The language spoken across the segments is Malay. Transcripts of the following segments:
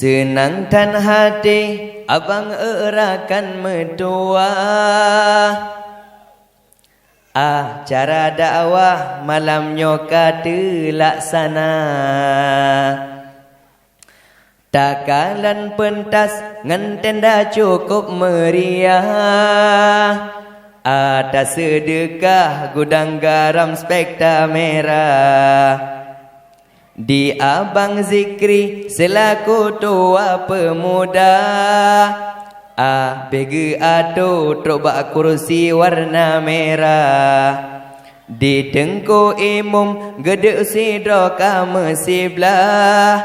Senang tan hati abang erakan mertua, acara dakwah malamnya kata laksana. Takalan pentas ngan tenda cukup meriah, atas sedekah gudang garam spekta merah. Di abang Zikri selaku tua pemuda, bega ado trobak kursi warna merah. Di Tengku Imum gede sidro kame sebelah,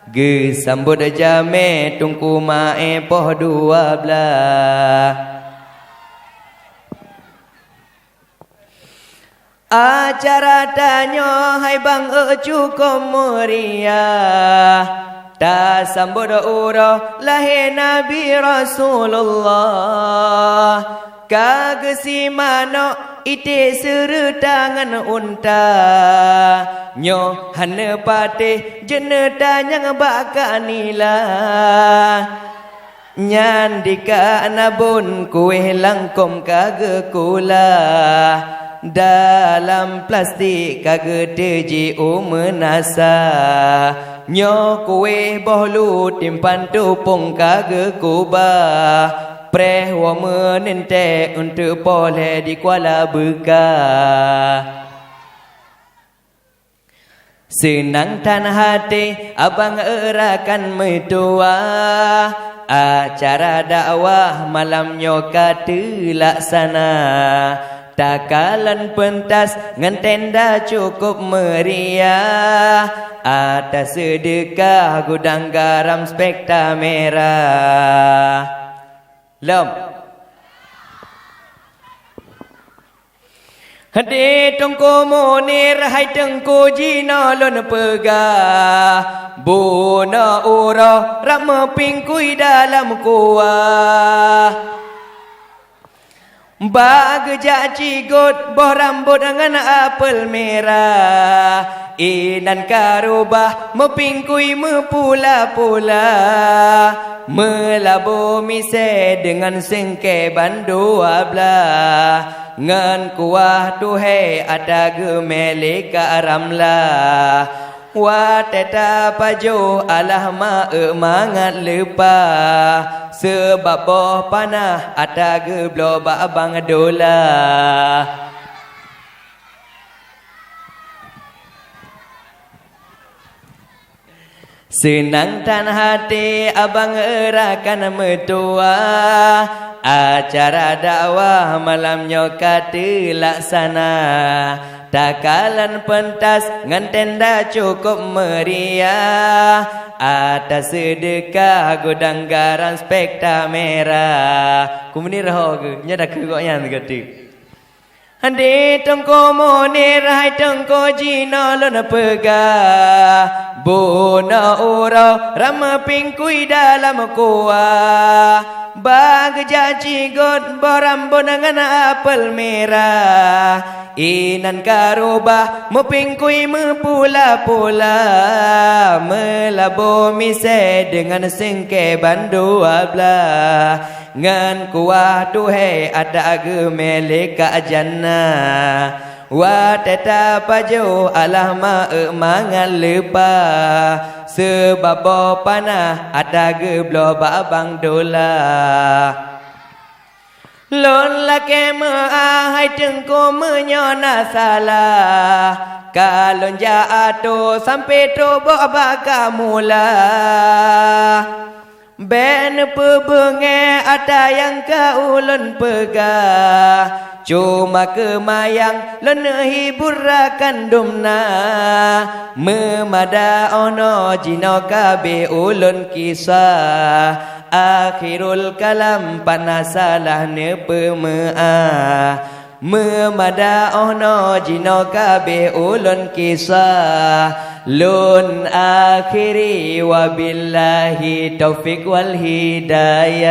ge sambut jame tungku mae poh 12. Acara tanya hai bang cukup meriah, tak sambut urah lahir Nabi Rasulullah. Kagesi mano ite seru tangan unta, nyo hana patih jeneta yang bakanila. Nyandika nabun kue langkom kage kula, dalam plastik kage teji menasa. Nyo kue bohlu timpan tupung kage kubah, preh wa menente untuk boleh di Kuala Bekah. Senang tan hati abang erakan mertua, acara dakwah malamnya kata laksana. Takalan pentas ngan tenda cukup meriah, atas sedekah gudang garam spekta merah. Lom Hadi tungku munir hai tengku jina lon pegah, buna ura ram pingkui dalam kuah. Bag jaci got boh rambut dengan apel merah, inan karubah mepingkui mepula-pula, melabu mise dengan sengke ban 12. Ngan kuah tuhai ada gemele ka ramlah, wa teta pajo alah ma mangat lepa, sebab boh panah ada geblo ba abang dola. Senang tan hati abang erakan mertua, acara dakwah malamnya kata laksana. Takalan pentas ngan tenda cukup meriah, atas sedekah gudang garam spekta merah. Kumuni raho ke nyada ke kok yang kata Handi tengko monir hai tengko jina lona pegah, buna ura rama pingkui dalam kuah. Bag jaci got borambon dengan apel merah, inan karubah mepingkui mepula-pula, melabu mise dengan sengke ban 12. Ngan kuah tuhai ada gemele ka jannah, wa teta pajo alah ma mangan lepa, sebab panah ada geblo ba abang dola. Lon lake hai tengko menyona salah, kalon jatuh sampai tobo baka mula. Ben pebenge ada yang kaulun pegah, cuma kemayang lon hiburakan dumna, memada ono jino kabe ulun kisah, akhirul kalam panasalah ne pemea. Memada ono jino kabe ulun kisah, lun akhiri wabillahi taufiq wal hidayah.